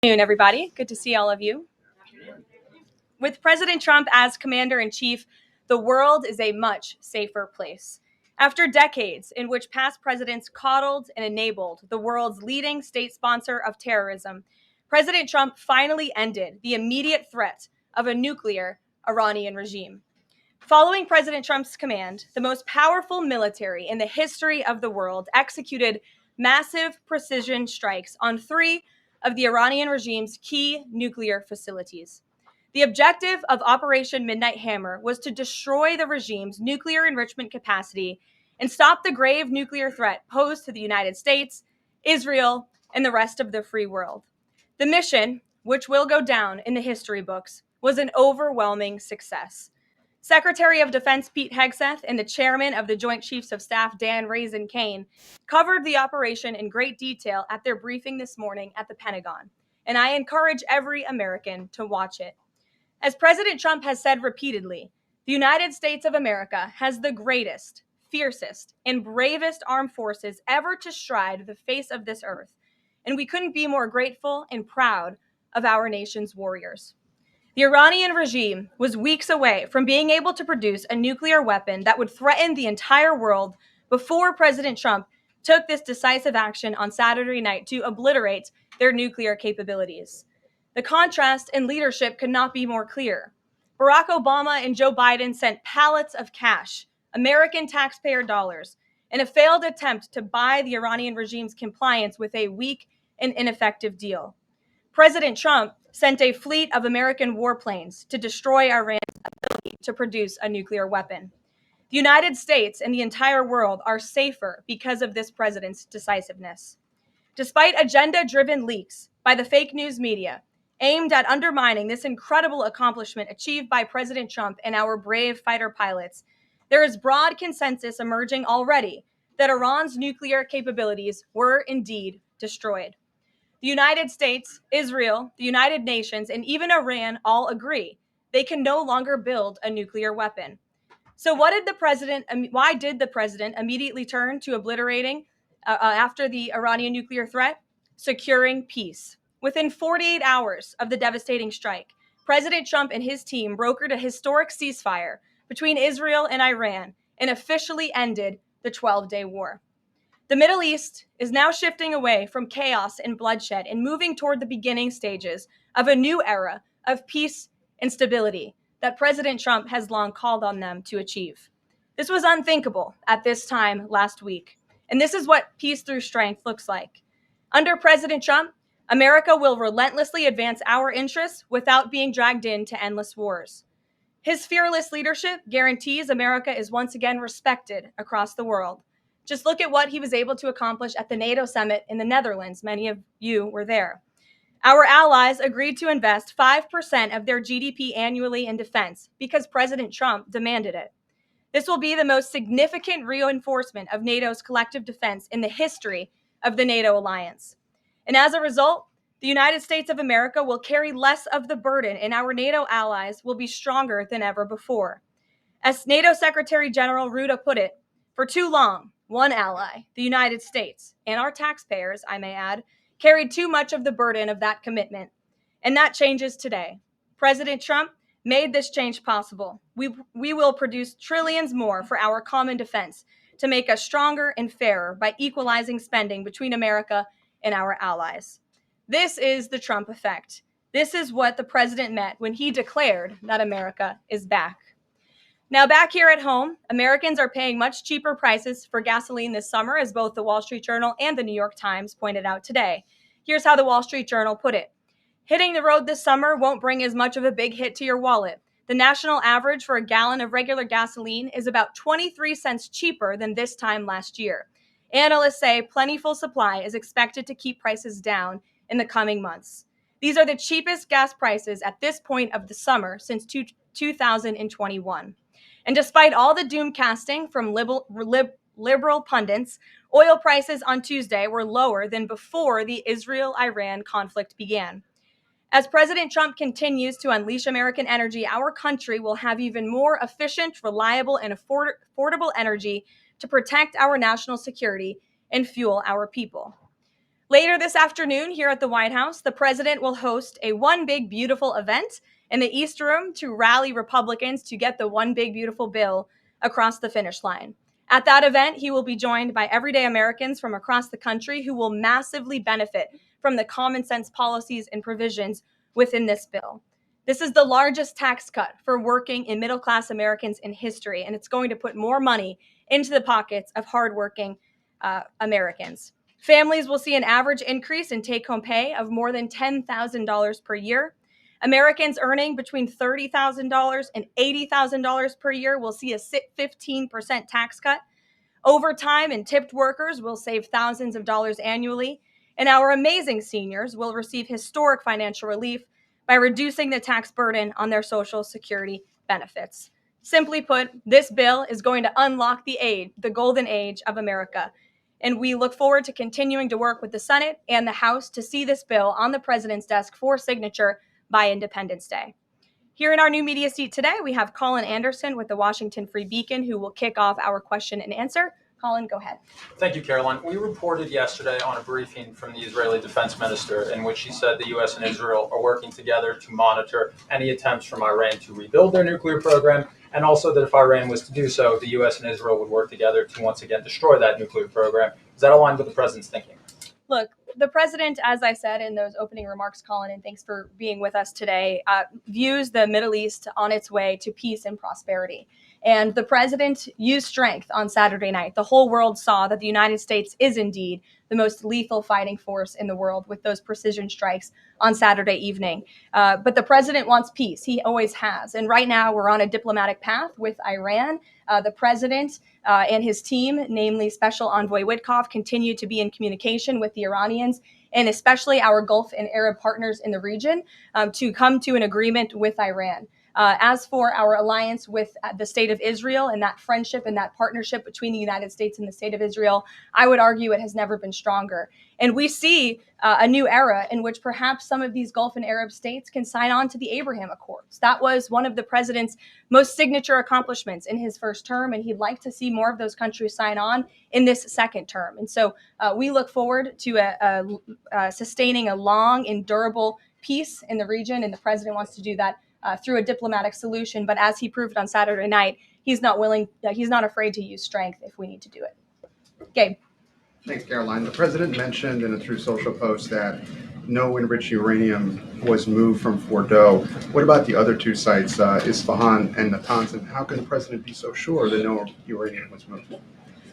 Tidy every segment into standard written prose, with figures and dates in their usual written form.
Good afternoon, everybody. Good to see all of you. With President Trump as commander in chief, the world is a much safer place. After decades in which past presidents coddled and enabled the world's leading state sponsor of terrorism, President Trump finally ended the immediate threat of a nuclear Iranian regime. Following President Trump's command, the most powerful military in the history of the world executed massive precision strikes on three of the Iranian regime's key nuclear facilities. The objective of Operation Midnight Hammer was to destroy the regime's nuclear enrichment capacity and stop the grave nuclear threat posed to the United States, Israel, and the rest of the free world. The mission, which will go down in the history books, was an overwhelming success. Secretary of Defense Pete Hegseth and the chairman of the Joint Chiefs of Staff Dan Raisin Kane covered the operation in great detail at their briefing this morning at the Pentagon, and I encourage every American to watch it. As President Trump has said repeatedly, the United States of America has the greatest, fiercest, and bravest armed forces ever to stride the face of this earth, and we couldn't be more grateful and proud of our nation's warriors. The Iranian regime was weeks away from being able to produce a nuclear weapon that would threaten the entire world before President Trump took this decisive action on Saturday night to obliterate their nuclear capabilities. The contrast in leadership could not be more clear. Barack Obama and Joe Biden sent pallets of cash, American taxpayer dollars, in a failed attempt to buy the Iranian regime's compliance with a weak and ineffective deal. President Trump sent a fleet of American warplanes to destroy Iran's ability to produce a nuclear weapon. The United States and the entire world are safer because of this president's decisiveness. Despite agenda-driven leaks by the fake news media aimed at undermining this incredible accomplishment achieved by President Trump and our brave fighter pilots, there is broad consensus emerging already that Iran's nuclear capabilities were indeed destroyed. The United States, Israel, the United Nations, and even Iran all agree they can no longer build a nuclear weapon. So why did the president immediately turn to obliterating after the Iranian nuclear threat? Securing peace. Within 48 hours of the devastating strike, President Trump and his team brokered a historic ceasefire between Israel and Iran and officially ended the 12-day war. The Middle East is now shifting away from chaos and bloodshed and moving toward the beginning stages of a new era of peace and stability that President Trump has long called on them to achieve. This was unthinkable at this time last week, and this is what peace through strength looks like. Under President Trump, America will relentlessly advance our interests without being dragged into endless wars. His fearless leadership guarantees America is once again respected across the world. Just look at what he was able to accomplish at the NATO summit in the Netherlands. Many of you were there. Our allies agreed to invest 5% of their GDP annually in defense because President Trump demanded it. This will be the most significant reinforcement of NATO's collective defense in the history of the NATO alliance. And as a result, the United States of America will carry less of the burden, and our NATO allies will be stronger than ever before. As NATO Secretary General Ruda put it, for too long, one ally, the United States, and our taxpayers, I may add, carried too much of the burden of that commitment. And that changes today. President Trump made this change possible. We will produce trillions more for our common defense to make us stronger and fairer by equalizing spending between America and our allies. This is the Trump effect. This is what the president meant when he declared that America is back. Now, back here at home, Americans are paying much cheaper prices for gasoline this summer, as both the Wall Street Journal and the New York Times pointed out today. Here's how the Wall Street Journal put it. Hitting the road this summer won't bring as much of a big hit to your wallet. The national average for a gallon of regular gasoline is about 23 cents cheaper than this time last year. Analysts say plentiful supply is expected to keep prices down in the coming months. These are the cheapest gas prices at this point of the summer since 2021. And despite all the doom casting from liberal pundits, oil prices on Tuesday were lower than before the Israel-Iran conflict began. As President Trump continues to unleash American energy, our country will have even more efficient, reliable, and affordable energy to protect our national security and fuel our people. Later this afternoon, here at the White House, the president will host a One Big Beautiful event in the East Room to rally Republicans to get the One Big Beautiful bill across the finish line. At that event, he will be joined by everyday Americans from across the country who will massively benefit from the common sense policies and provisions within this bill. This is the largest tax cut for working and middle class Americans in history, and it's going to put more money into the pockets of hardworking Americans. Families will see an average increase in take home pay of more than $10,000 per year. Americans earning between $30,000 and $80,000 per year will see a 15% tax cut. Overtime and tipped workers will save thousands of dollars annually. And our amazing seniors will receive historic financial relief by reducing the tax burden on their Social Security benefits. Simply put, this bill is going to unlock the golden age of America. And we look forward to continuing to work with the Senate and the House to see this bill on the president's desk for signature by Independence Day. Here in our new media seat today, we have Colin Anderson with the Washington Free Beacon, who will kick off our question and answer. Colin, go ahead. Thank you, Karoline. We reported yesterday on a briefing from the Israeli defense minister in which he said the U.S. and Israel are working together to monitor any attempts from Iran to rebuild their nuclear program, and also that if Iran was to do so, the U.S. and Israel would work together to once again destroy that nuclear program. Is that aligned with the president's thinking? Look, the president, as I said in those opening remarks, Colin, and thanks for being with us today, views the Middle East on its way to peace and prosperity. And the president used strength on Saturday night. The whole world saw that the United States is indeed the most lethal fighting force in the world with those precision strikes on Saturday evening. But the president wants peace. He always has. And right now we're on a diplomatic path with Iran. The president and his team, namely Special Envoy Witkoff, continue to be in communication with the Iranians and especially our Gulf and Arab partners in the region to come to an agreement with Iran. As for our alliance with the state of Israel and that friendship and that partnership between the United States and the state of Israel, I would argue it has never been stronger. And we see a new era in which perhaps some of these Gulf and Arab states can sign on to the Abraham Accords. That was one of the president's most signature accomplishments in his first term, and he'd like to see more of those countries sign on in this second term. And so we look forward to sustaining a long and durable peace in the region, and the president wants to do that through a diplomatic solution. But as he proved on Saturday night, he's not afraid to use strength if we need to do it. Gabe. Thanks, Caroline. The president mentioned in a Truth Social post that no enriched uranium was moved from Fordo. What about the other two sites, Isfahan and Natanz? And how can the president be so sure that no uranium was moved?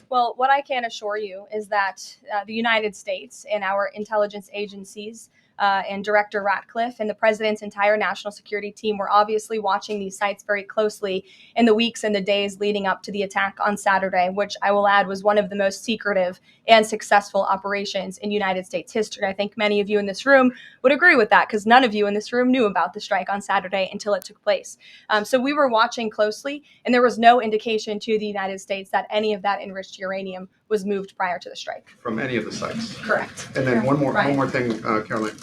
Well, what I can assure you is that the United States and our intelligence agencies and Director Ratcliffe and the president's entire national security team were obviously watching these sites very closely in the weeks and the days leading up to the attack on Saturday, which I will add was one of the most secretive and successful operations in United States history. I think many of you in this room would agree with that because none of you in this room knew about the strike on Saturday until it took place. So we were watching closely, and there was no indication to the United States that any of that enriched uranium was moved prior to the strike. From any of the sites? Correct. And then one more thing, Caroline.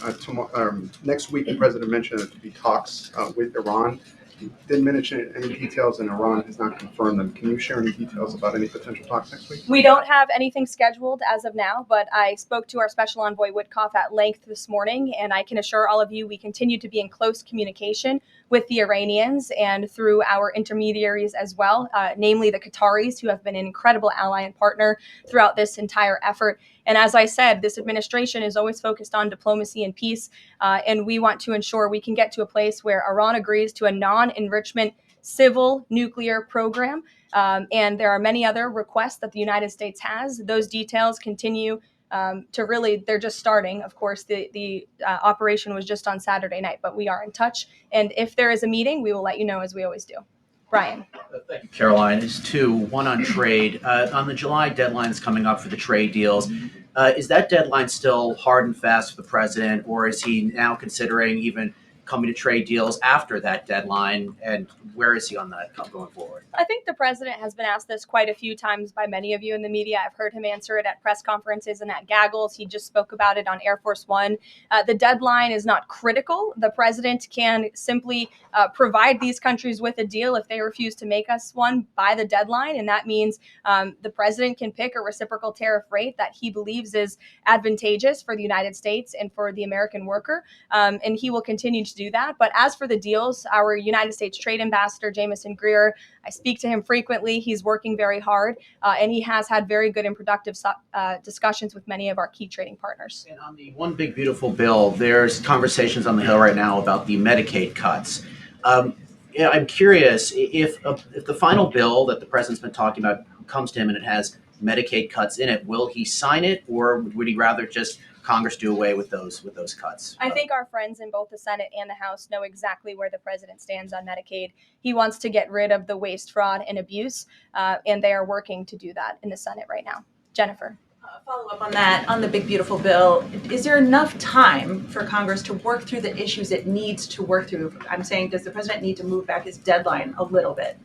Next week, the president mentioned there to be talks with Iran. He didn't mention any details, and Iran has not confirmed them. Can you share any details about any potential talks next week? We don't have anything scheduled as of now, but I spoke to our Special Envoy Witkoff at length this morning, and I can assure all of you we continue to be in close communication with the Iranians and through our intermediaries as well, namely the Qataris, who have been an incredible ally and partner throughout this entire effort. And as I said, this administration is always focused on diplomacy and peace, and we want to ensure we can get to a place where Iran agrees to a non-enrichment civil nuclear program. And there are many other requests that the United States has. Those details continue they're just starting. Of course, the operation was just on Saturday night, but we are in touch. And if there is a meeting, we will let you know, as we always do. Brian. Thank you, Caroline. It's two, one on trade. On the July deadline that's coming up for the trade deals, is that deadline still hard and fast for the president, or is he now considering even coming to trade deals after that deadline, and where is he on that going forward? I think the president has been asked this quite a few times by many of you in the media. I've heard him answer it at press conferences and at gaggles. He just spoke about it on Air Force One. The deadline is not critical. The president can simply provide these countries with a deal if they refuse to make us one by the deadline. And that means the president can pick a reciprocal tariff rate that he believes is advantageous for the United States and for the American worker. And he will continue to do that. But as for the deals, our United States Trade Ambassador, Jameson Greer, I speak to him frequently. He's working very hard, and he has had very good and productive discussions with many of our key trading partners. And on the One Big Beautiful Bill, there's conversations on the Hill right now about the Medicaid cuts. I'm curious if the final bill that the president's been talking about comes to him and it has Medicaid cuts in it, will he sign it, or would he rather just Congress do away with those cuts? I think our friends in both the Senate and the House know exactly where the president stands on Medicaid. He wants to get rid of the waste, fraud, and abuse, and they are working to do that in the Senate right now. Jennifer. Follow up on that, on the big beautiful bill. Is there enough time for Congress to work through the issues it needs to work through? I'm saying, does the president need to move back his deadline a little bit?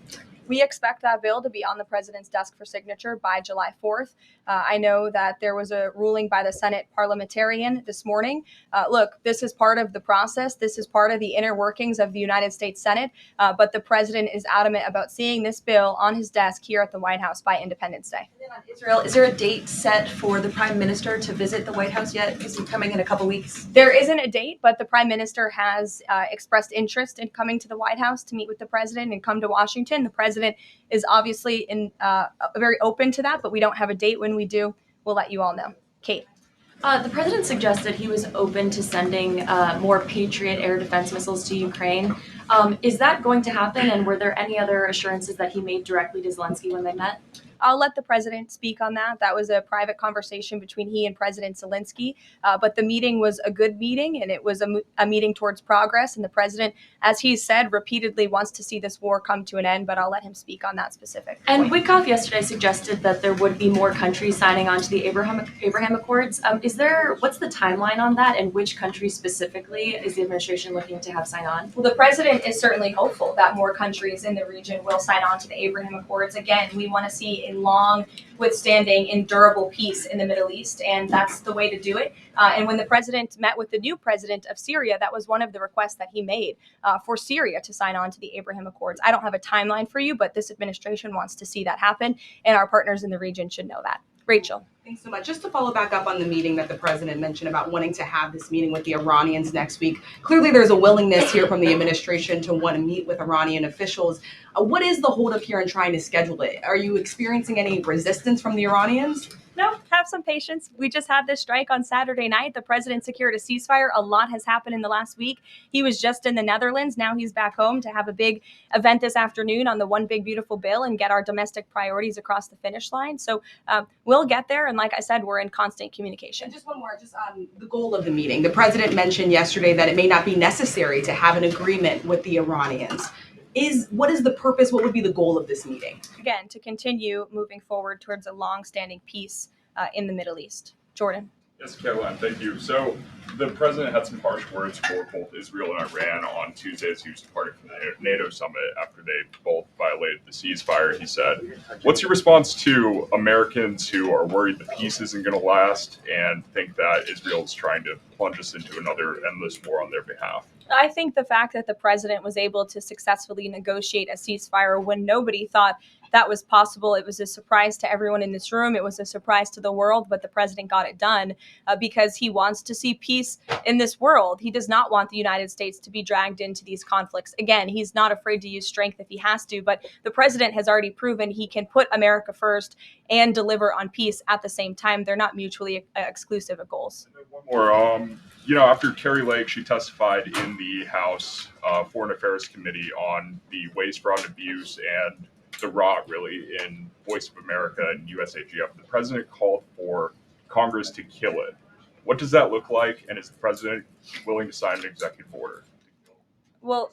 We expect that bill to be on the president's desk for signature by July 4th. I know that there was a ruling by the Senate parliamentarian this morning. Look, this is part of the process. This is part of the inner workings of the United States Senate. But the president is adamant about seeing this bill on his desk here at the White House by Independence Day. And then on Israel, is there a date set for the prime minister to visit the White House yet? Is he coming in a couple weeks? There isn't a date, but the prime minister has expressed interest in coming to the White House to meet with the president and come to Washington. The president is obviously very open to that, but we don't have a date. When we do, we'll let you all know. Kate. The president suggested he was open to sending more Patriot air defense missiles to Ukraine. Is that going to happen? And were there any other assurances that he made directly to Zelensky when they met? I'll let the president speak on that. That was a private conversation between he and President Zelensky. But the meeting was a good meeting, and it was a meeting towards progress. And the president, as he said, repeatedly wants to see this war come to an end. But I'll let him speak on that specific point. And Witkoff yesterday suggested that there would be more countries signing on to the Abraham Accords. What's the timeline on that, and which countries specifically is the administration looking to have sign on? Well, the president is certainly hopeful that more countries in the region will sign on to the Abraham Accords. Again, we want to see a long, withstanding, and durable peace in the Middle East, and that's the way to do it. And when the president met with the new president of Syria, that was one of the requests that he made for Syria to sign on to the Abraham Accords. I don't have a timeline for you, but this administration wants to see that happen, and our partners in the region should know that. Rachel. Thanks so much. Just to follow back up on the meeting that the president mentioned about wanting to have this meeting with the Iranians next week. Clearly, there's a willingness here from the administration to want to meet with Iranian officials. What is the holdup here in trying to schedule it? Are you experiencing any resistance from the Iranians? No, have some patience. We just had this strike on Saturday night. The president secured a ceasefire. A lot has happened in the last week. He was just in the Netherlands. Now he's back home to have a big event this afternoon on the One Big Beautiful Bill and get our domestic priorities across the finish line. So we'll get there. And like I said, we're in constant communication. And just one more, just on the goal of the meeting. The president mentioned yesterday that it may not be necessary to have an agreement with the Iranians. What is the purpose? What would be the goal of this meeting? Again, to continue moving forward towards a long-standing peace in the Middle East. Jordan. Yes, Caroline, thank you. So the president had some harsh words for both Israel and Iran on Tuesday as he was departing from the NATO summit after they both violated the ceasefire. He said, what's your response to Americans who are worried the peace isn't going to last and think that Israel is trying to plunge us into another endless war on their behalf? I think the fact that the president was able to successfully negotiate a ceasefire when nobody thought that was possible, it was a surprise to everyone in this room. It was a surprise to the world, but the president got it done because he wants to see peace in this world. He does not want the United States to be dragged into these conflicts. Again, he's not afraid to use strength if he has to, but the president has already proven he can put America first and deliver on peace at the same time. They're not mutually exclusive goals. One more. After Carrie Lake, she testified in the House Foreign Affairs Committee on the waste, fraud, and abuse and the rot, really, in Voice of America and USAGF. The president called for Congress to kill it. What does that look like? And is the president willing to sign an executive order? Well,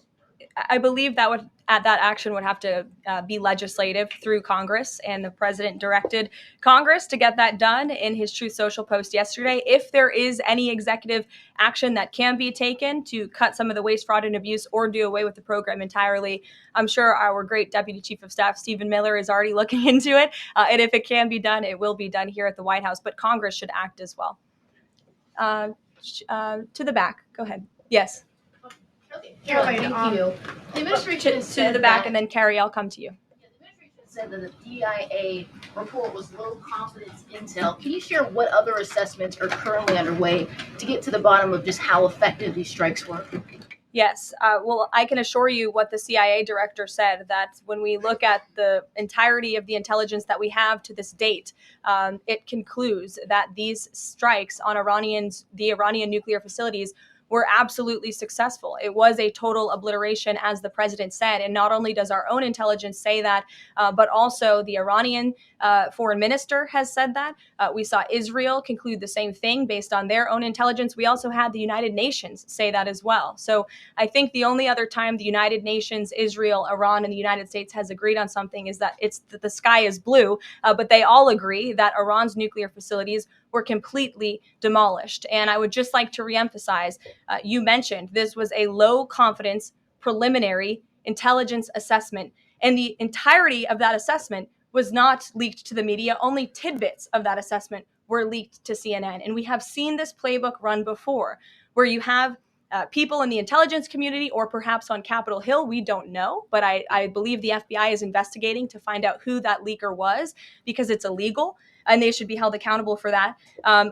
I believe that action would have to be legislative through Congress, and the president directed Congress to get that done in his Truth Social post yesterday. If there is any executive action that can be taken to cut some of the waste, fraud, and abuse, or do away with the program entirely, I'm sure our great Deputy Chief of Staff, Stephen Miller, is already looking into it. And if it can be done, it will be done here at the White House, but Congress should act as well. To the back, go ahead. Yes. Okay, Caroline, thank you. The administration To has said the back, that, and then Carrie, I'll come to you. the administration said that the DIA report was low confidence intel. Can you share what other assessments are currently underway to get to the bottom of just how effective these strikes were? Yes. Well, I can assure you what the CIA director said, that when we look at the entirety of the intelligence that we have to this date, it concludes that these strikes on the Iranian nuclear facilities were absolutely successful. It was a total obliteration, as the president said. And not only does our own intelligence say that, but also the Iranian foreign minister has said that. We saw Israel conclude the same thing based on their own intelligence. We also had the United Nations say that as well. So I think the only other time the United Nations, Israel, Iran, and the United States has agreed on something is that the sky is blue, but they all agree that Iran's nuclear facilities were completely demolished. And I would just like to reemphasize, you mentioned this was a low confidence preliminary intelligence assessment, and the entirety of that assessment was not leaked to the media. Only tidbits of that assessment were leaked to CNN. And we have seen this playbook run before, where you have people in the intelligence community, or perhaps on Capitol Hill, we don't know, but I believe the FBI is investigating to find out who that leaker was, because it's illegal and they should be held accountable for that,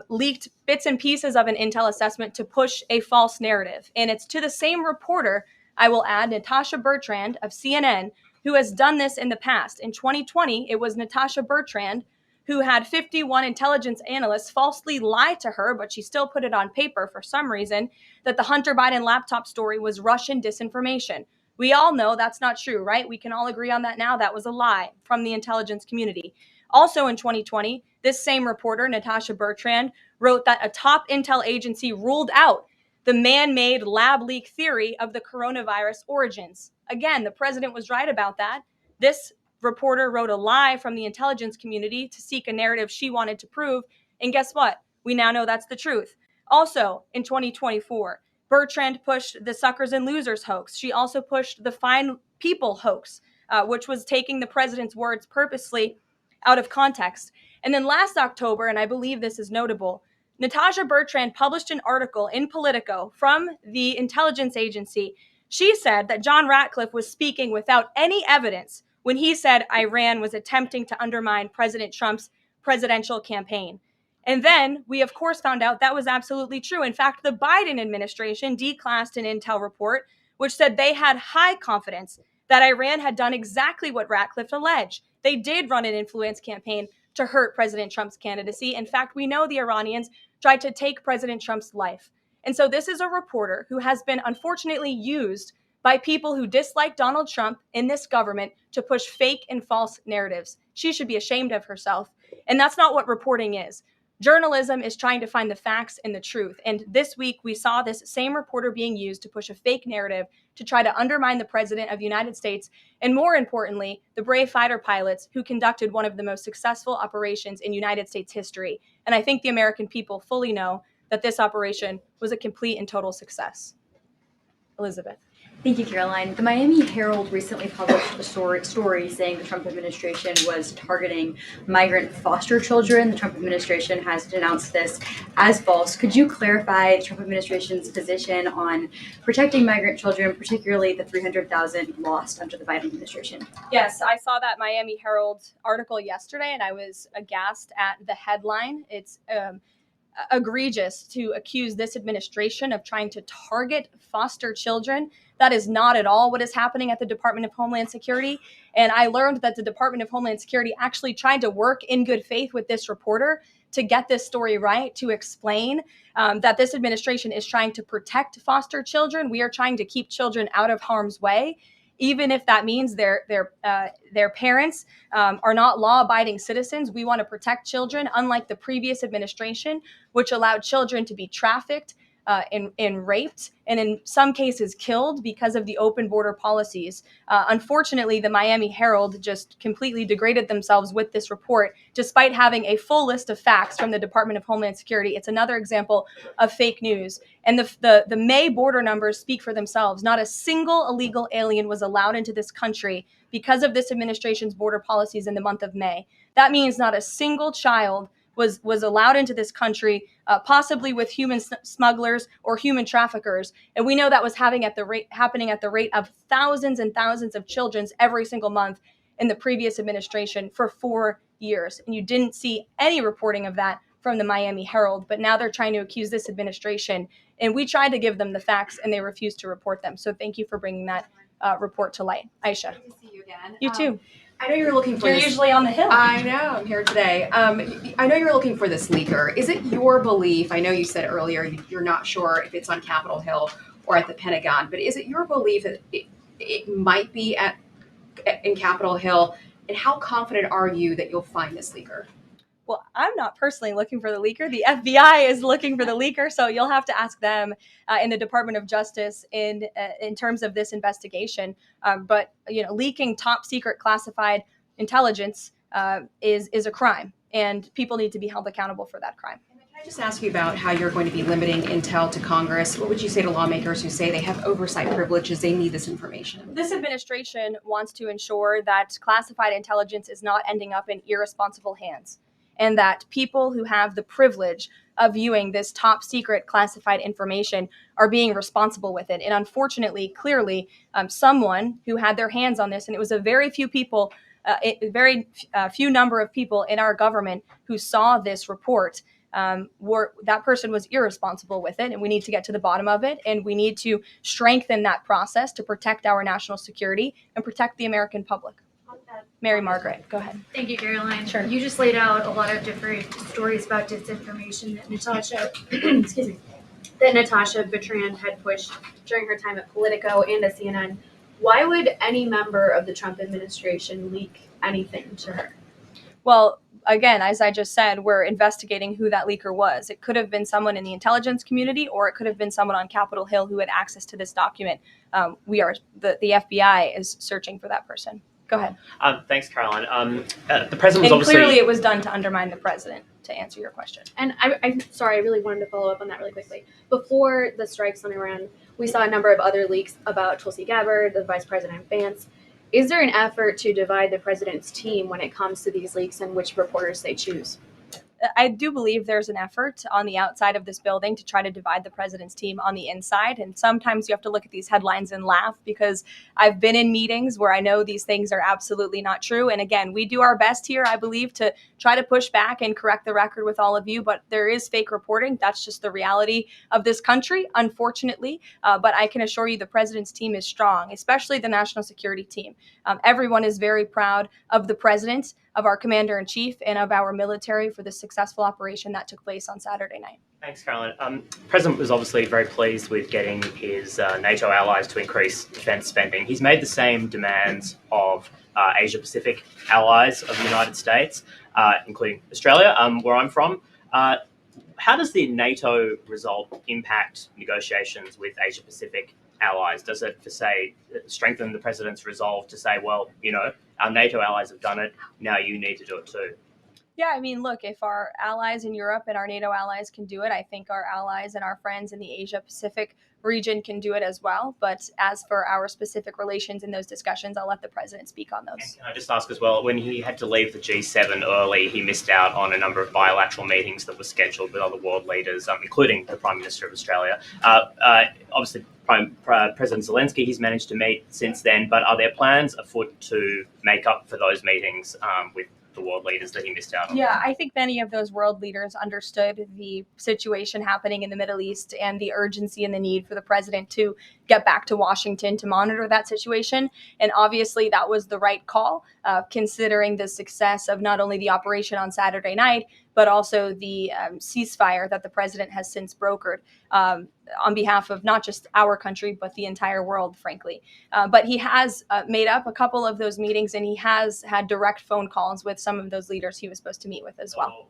leaked bits and pieces of an intel assessment to push a false narrative. And it's to the same reporter, I will add, Natasha Bertrand of CNN, who has done this in the past. In 2020, it was Natasha Bertrand who had 51 intelligence analysts falsely lie to her, but she still put it on paper for some reason, that the Hunter Biden laptop story was Russian disinformation. We all know that's not true, right? We can all agree on that now. That was a lie from the intelligence community. Also in 2020, this same reporter, Natasha Bertrand, wrote that a top intel agency ruled out the man-made lab leak theory of the coronavirus origins. Again, the president was right about that. This reporter wrote a lie from the intelligence community to seek a narrative she wanted to prove. And guess what? We now know that's the truth. Also, in 2024, Bertrand pushed the suckers and losers hoax. She also pushed the fine people hoax, which was taking the president's words purposely out of context. And then last October, and I believe this is notable, Natasha Bertrand published an article in Politico from the intelligence agency. She said that John Ratcliffe was speaking without any evidence when he said Iran was attempting to undermine President Trump's presidential campaign. And then we, of course, found out that was absolutely true. In fact, the Biden administration declassed an intel report which said they had high confidence that Iran had done exactly what Ratcliffe alleged. They did run an influence campaign to hurt President Trump's candidacy. In fact, we know the Iranians tried to take President Trump's life. And so this is a reporter who has been unfortunately used by people who dislike Donald Trump in this government to push fake and false narratives. She should be ashamed of herself. And that's not what reporting is. Journalism is trying to find the facts and the truth. And this week, we saw this same reporter being used to push a fake narrative to try to undermine the president of the United States, and more importantly, the brave fighter pilots who conducted one of the most successful operations in United States history. And I think the American people fully know that this operation was a complete and total success. Elizabeth. Thank you, Caroline. The Miami Herald recently published a story saying the Trump administration was targeting migrant foster children. The Trump administration has denounced this as false. Could you clarify the Trump administration's position on protecting migrant children, particularly the 300,000 lost under the Biden administration? Yes, I saw that Miami Herald article yesterday, and I was aghast at the headline. It's egregious to accuse this administration of trying to target foster children. That is not at all what is happening at the Department of Homeland Security. And I learned that the Department of Homeland Security actually tried to work in good faith with this reporter to get this story right, to explain that this administration is trying to protect foster children. We are trying to keep children out of harm's way, even if that means their parents are not law-abiding citizens. We want to protect children, unlike the previous administration, which allowed children to be trafficked and raped, and in some cases killed because of the open border policies. Unfortunately, the Miami Herald just completely degraded themselves with this report, despite having a full list of facts from the Department of Homeland Security. It's another example of fake news. And the May border numbers speak for themselves. Not a single illegal alien was allowed into this country because of this administration's border policies in the month of May. That means not a single child was allowed into this country, possibly with human smugglers or human traffickers. And we know that was happening at the rate of thousands and thousands of children every single month in the previous administration for 4 years. And you didn't see any reporting of that from the Miami Herald, but now they're trying to accuse this administration. And we tried to give them the facts and they refused to report them. So thank you for bringing that report to light. Aisha. Good to see you again. You too. I know you're looking for You're this. usually on the Hill. I know, I'm here today. I know you're looking for this leaker. Is it your belief, I know you said earlier you're not sure if it's on Capitol Hill or at the Pentagon, but is it your belief that it might be in Capitol Hill? And how confident are you that you'll find this leaker? Well, I'm not personally looking for the leaker. The FBI is looking for the leaker, so you'll have to ask them in the Department of Justice in terms of this investigation. But leaking top secret classified intelligence is a crime, and people need to be held accountable for that crime. Can I just ask you about how you're going to be limiting intel to Congress? What would you say to lawmakers who say they have oversight privileges, they need this information? This administration wants to ensure that classified intelligence is not ending up in irresponsible hands, and that people who have the privilege of viewing this top secret classified information are being responsible with it. And unfortunately, clearly, someone who had their hands on this, and it was a very few people, few number of people in our government who saw this report, that person was irresponsible with it, and we need to get to the bottom of it, and we need to strengthen that process to protect our national security and protect the American public. Mary Margaret, go ahead. Thank you, Caroline. Sure. You just laid out a lot of different stories about disinformation that Natasha, excuse me, that Natasha Bertrand had pushed during her time at Politico and at CNN. Why would any member of the Trump administration leak anything to her? Well, again, as I just said, we're investigating who that leaker was. It could have been someone in the intelligence community, or it could have been someone on Capitol Hill who had access to this document. The FBI is searching for that person. Go ahead. Thanks, Caroline. The president was And obviously clearly it was done to undermine the president, to answer your question. And I'm sorry, I really wanted to follow up on that really quickly. Before the strikes on Iran, we saw a number of other leaks about Tulsi Gabbard, the Vice President Vance. Is there an effort to divide the president's team when it comes to these leaks and which reporters they choose? I do believe there's an effort on the outside of this building to try to divide the president's team on the inside. And sometimes you have to look at these headlines and laugh, because I've been in meetings where I know these things are absolutely not true. And again, we do our best here, I believe, to try to push back and correct the record with all of you. But there is fake reporting. That's just the reality of this country, unfortunately. But I can assure you the president's team is strong, especially the national security team. Everyone is very proud of the president, of our commander-in-chief, and of our military for the successful operation that took place on Saturday night. Thanks, Caroline. The president was obviously very pleased with getting his NATO allies to increase defense spending. He's made the same demands of Asia-Pacific allies of the United States, including Australia, where I'm from. How does the NATO result impact negotiations with Asia-Pacific allies? Does it, strengthen the president's resolve to say, well, our NATO allies have done it, now you need to do it too? Yeah, I mean, look, if our allies in Europe and our NATO allies can do it, I think our allies and our friends in the Asia-Pacific region can do it as well. But as for our specific relations in those discussions, I'll let the president speak on those. And can I just ask as well, when he had to leave the G7 early, he missed out on a number of bilateral meetings that were scheduled with other world leaders, including the Prime Minister of Australia. Obviously, President Zelensky, he's managed to meet since then, but are there plans afoot to make up for those meetings with the world leaders that he missed out on? Yeah, I think many of those world leaders understood the situation happening in the Middle East and the urgency and the need for the president to get back to Washington to monitor that situation. And obviously that was the right call, considering the success of not only the operation on Saturday night, but also the ceasefire that the president has since brokered on behalf of not just our country, but the entire world, frankly. But he has made up a couple of those meetings, and he has had direct phone calls with some of those leaders he was supposed to meet with as well.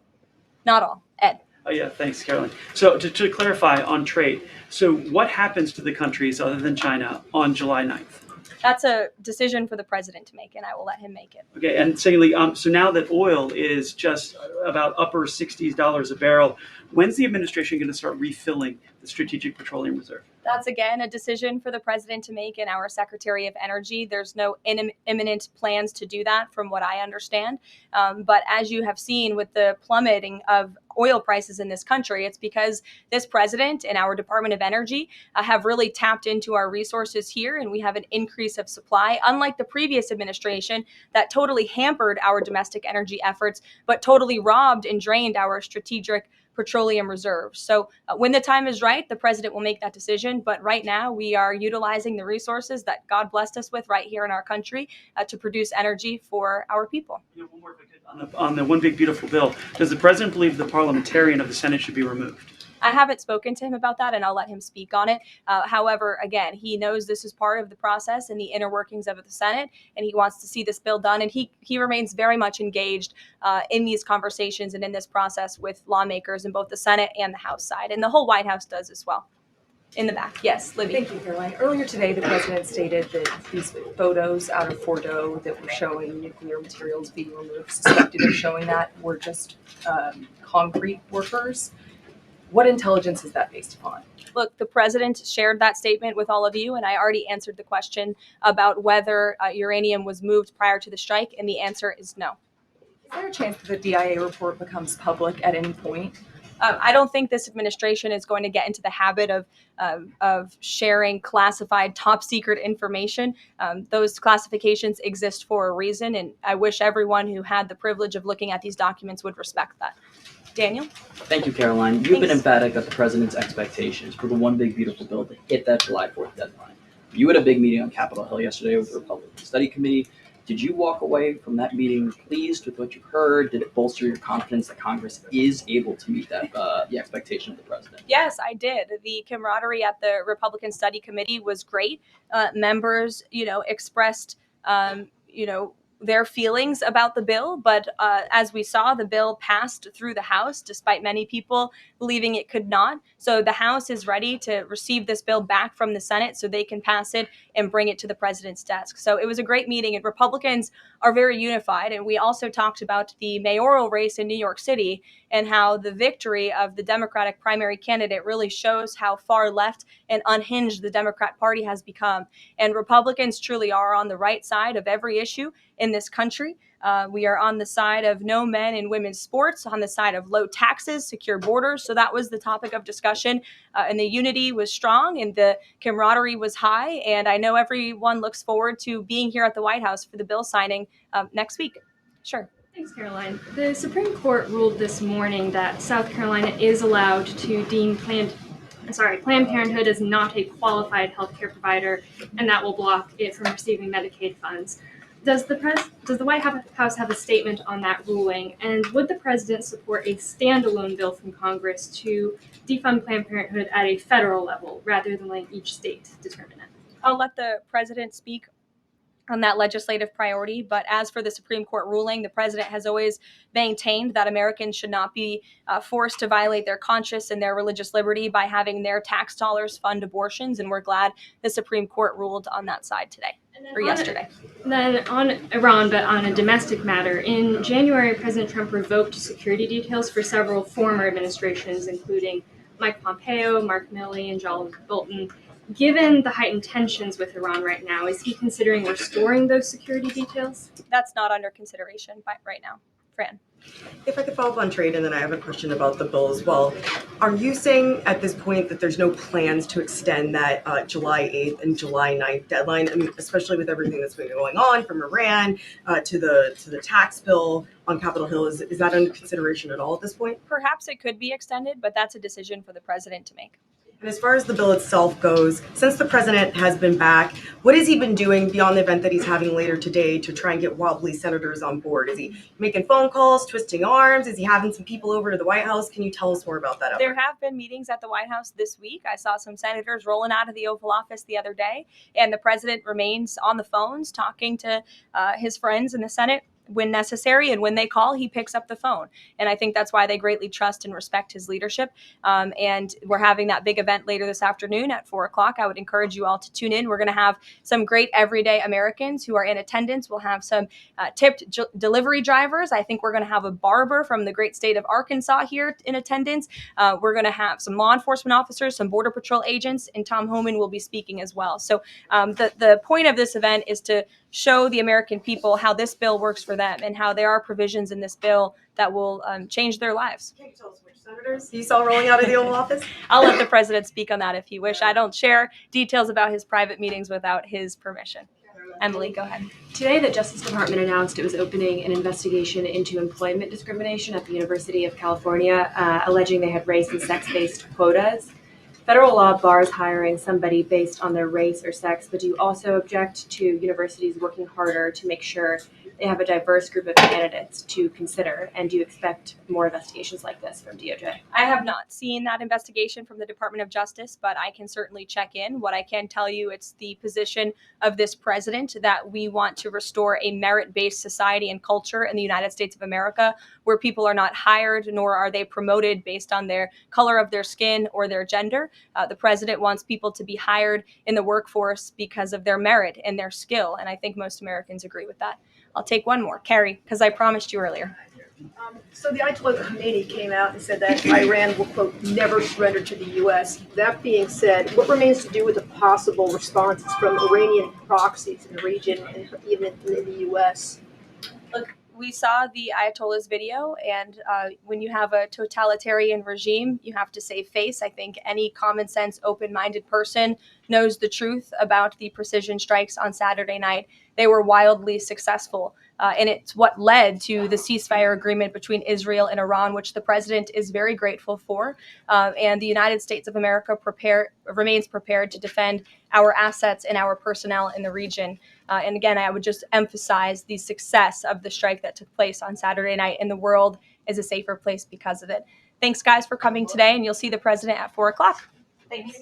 Not all. Ed. Oh, yeah, thanks, Caroline. So to clarify on trade, so what happens to the countries other than China on July 9th? That's a decision for the president to make, and I will let him make it. Okay, and secondly, so now that oil is just about upper $60s a barrel, when's the administration going to start refilling the Strategic Petroleum Reserve? That's again a decision for the president to make and our Secretary of Energy. There's no imminent plans to do that, from what I understand. But as you have seen with the plummeting of oil prices in this country, it's because this president and our Department of Energy have really tapped into our resources here, and we have an increase of supply, unlike the previous administration that totally hampered our domestic energy efforts, but totally robbed and drained our strategic petroleum reserves. So when the time is right, the president will make that decision. But right now, we are utilizing the resources that God blessed us with right here in our country to produce energy for our people. One more, if I could, on the One Big Beautiful Bill, does the president believe the parliamentarian of the Senate should be removed? I haven't spoken to him about that, and I'll let him speak on it. However, again, he knows this is part of the process and the inner workings of the Senate, and he wants to see this bill done. And he remains very much engaged in these conversations and in this process with lawmakers in both the Senate and the House side, and the whole White House does as well. In the back, yes, Libby. Thank you, Caroline. Earlier today, the president stated that these photos out of Fordo that were showing nuclear materials being removed, suspected of showing that, were just concrete workers. What intelligence is that based upon? Look, the president shared that statement with all of you, and I already answered the question about whether uranium was moved prior to the strike, and the answer is no. Is there a chance that the DIA report becomes public at any point? I don't think this administration is going to get into the habit of sharing classified, top secret information. Those classifications exist for a reason, and I wish everyone who had the privilege of looking at these documents would respect that. Daniel? Thank you, Caroline. You've been emphatic that the president's expectations for the One Big Beautiful Bill to hit that July 4th deadline. You had a big meeting on Capitol Hill yesterday with the Republican Study Committee. Did you walk away from that meeting pleased with what you heard? Did it bolster your confidence that Congress is able to meet that the expectation of the president? Yes, I did. The camaraderie at the Republican Study Committee was great. Members, expressed, their feelings about the bill, but as we saw, the bill passed through the House, despite many people believing it could not. So the House is ready to receive this bill back from the Senate so they can pass it and bring it to the president's desk. So it was a great meeting, and Republicans are very unified. And we also talked about the mayoral race in New York City and how the victory of the Democratic primary candidate really shows how far left and unhinged the Democrat Party has become. And Republicans truly are on the right side of every issue in this country. We are on the side of no men in women's sports, on the side of low taxes, secure borders. So that was the topic of discussion. And the unity was strong and the camaraderie was high. And I know everyone looks forward to being here at the White House for the bill signing next week. Sure. Thanks, Caroline. The Supreme Court ruled this morning that South Carolina is allowed to deem Planned Parenthood as not a qualified healthcare provider, and that will block it from receiving Medicaid funds. Does the White House have a statement on that ruling, and would the president support a standalone bill from Congress to defund Planned Parenthood at a federal level rather than letting each state determine it? I'll let the president speak on that legislative priority. But as for the Supreme Court ruling, the president has always maintained that Americans should not be forced to violate their conscience and their religious liberty by having their tax dollars fund abortions. And we're glad the Supreme Court ruled on that side today. Or yesterday. Then on Iran, but on a domestic matter, in January, President Trump revoked security details for several former administrations, including Mike Pompeo, Mark Milley, and John Bolton. Given the heightened tensions with Iran right now, is he considering restoring those security details? That's not under consideration right now. Fran. If I could follow up on trade, and then I have a question about the bill as well. Are you saying at this point that there's no plans to extend that July 8th and July 9th deadline? I mean, especially with everything that's been going on from Iran to the tax bill on Capitol Hill, is that under consideration at all at this point? Perhaps it could be extended, but that's a decision for the president to make. And as far as the bill itself goes, since the president has been back, what has he been doing beyond the event that he's having later today to try and get wobbly senators on board? Is he making phone calls, twisting arms? Is he having some people over to the White House? Can you tell us more about that effort? There have been meetings at the White House this week. I saw some senators rolling out of the Oval Office the other day, and the president remains on the phones talking to his friends in the Senate when necessary, and when they call, he picks up the phone. And I think that's why they greatly trust and respect his leadership. And we're having that big event later this afternoon at 4 o'clock. I would encourage you all to tune in. We're going to have some great everyday Americans who are in attendance. We'll have some tipped delivery drivers. I think we're going to have a barber from the great state of Arkansas here in attendance. We're going to have some law enforcement officers, some Border Patrol agents, and Tom Homan will be speaking as well. So the point of this event is to show the American people how this bill works for them and how there are provisions in this bill that will change their lives. Can you tell us which senators you saw rolling out of the Oval Office? I'll let the president speak on that if you wish. I don't share details about his private meetings without his permission. Emily, go ahead. Today, the Justice Department announced it was opening an investigation into employment discrimination at the University of California, alleging they had race and sex-based quotas. Federal law bars hiring somebody based on their race or sex, but do you also object to universities working harder to make sure they have a diverse group of candidates to consider? And do you expect more investigations like this from DOJ? I have not seen that investigation from the Department of Justice, but I can certainly check in. What I can tell you, it's the position of this president that we want to restore a merit-based society and culture in the United States of America, where people are not hired nor are they promoted based on their color of their skin or their gender. The president wants people to be hired in the workforce because of their merit and their skill, and I think most Americans agree with that. I'll take one more. Carrie, because I promised you earlier. So the Ayatollah Khomeini came out and said that Iran will, quote, never surrender to the U.S. That being said, what remains to do with the possible responses from Iranian proxies in the region and even in the U.S.? Look, we saw the Ayatollah's video, and when you have a totalitarian regime, you have to save face. I think any common sense, open-minded person knows the truth about the precision strikes on Saturday night. They were wildly successful, and it's what led to the ceasefire agreement between Israel and Iran, which the president is very grateful for. And the United States of America remains prepared to defend our assets and our personnel in the region. And again, I would just emphasize the success of the strike that took place on Saturday night, and the world is a safer place because of it. Thanks, guys, for coming today, and you'll see the president at 4 o'clock. Thanks.